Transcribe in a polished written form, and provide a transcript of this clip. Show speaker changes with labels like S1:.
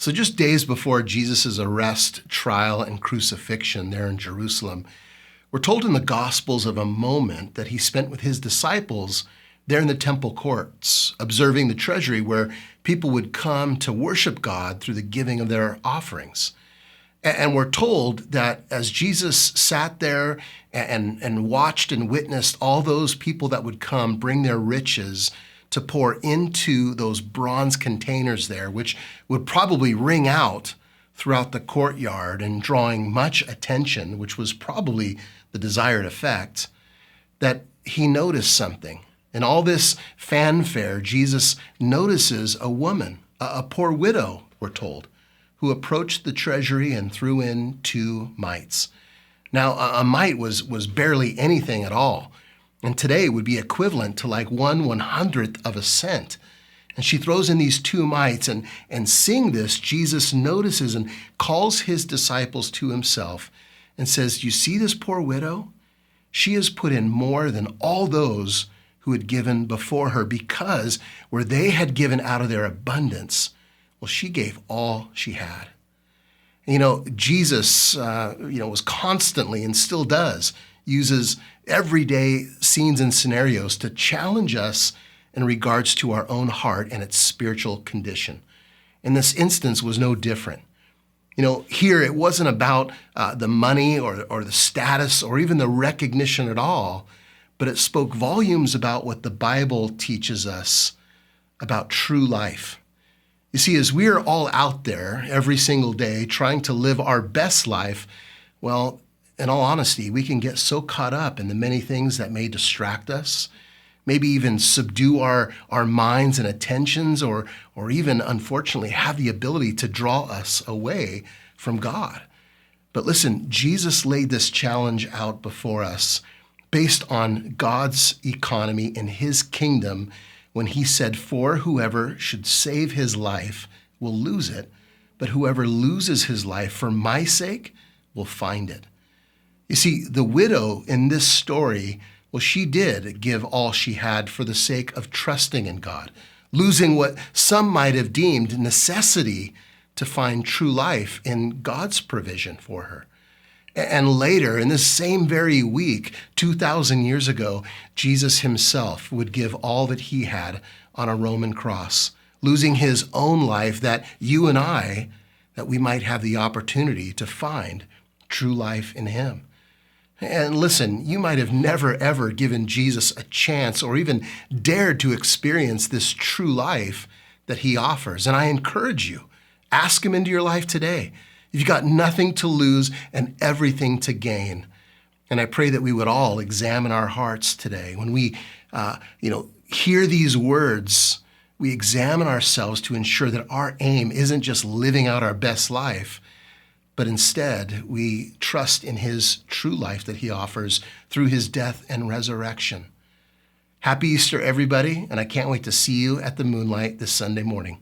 S1: So just days before Jesus' arrest, trial, and crucifixion there in Jerusalem, we're told in the Gospels of a moment that he spent with his disciples there in the temple courts, observing the treasury where people would come to worship God through the giving of their offerings. And we're told that as Jesus sat there and watched and witnessed all those people that would come bring their riches to pour into those bronze containers there, which would probably ring out throughout the courtyard and drawing much attention, which was probably the desired effect, that he noticed something. In all this fanfare, Jesus notices a woman, a poor widow, we're told, who approached the treasury and threw in 2 mites. Now, a mite was barely anything at all, and today would be equivalent to like 1/100th of a cent. And she throws in these 2 mites, and seeing this, Jesus notices and calls his disciples to himself and says, "You see this poor widow? She has put in more than all those who had given before her, because where they had given out of their abundance, well, she gave all she had." Jesus, was constantly and still does uses everyday scenes and scenarios to challenge us in regards to our own heart and its spiritual condition. And this instance was no different. Here it wasn't about the money or the status or even the recognition at all, but it spoke volumes about what the Bible teaches us about true life. You see, as we are all out there every single day trying to live our best life, well, in all honesty, we can get so caught up in the many things that may distract us, maybe even subdue our minds and attentions, or even, unfortunately, have the ability to draw us away from God. But listen, Jesus laid this challenge out before us based on God's economy and his kingdom when he said, "For whoever should save his life will lose it, but whoever loses his life for my sake will find it." You see, the widow in this story, well, she did give all she had for the sake of trusting in God, losing what some might have deemed necessity to find true life in God's provision for her. And later, in this same very week, 2,000 years ago, Jesus himself would give all that he had on a Roman cross, losing his own life that you and I, that we might have the opportunity to find true life in him. And listen, you might have never, ever given Jesus a chance or even dared to experience this true life that he offers. And I encourage you, ask him into your life today. You've got nothing to lose and everything to gain. And I pray that we would all examine our hearts today. When we, hear these words, we examine ourselves to ensure that our aim isn't just living out our best life, but instead we trust in his true life that he offers through his death and resurrection. Happy Easter, everybody, and I can't wait to see you at the Moonlight this Sunday morning.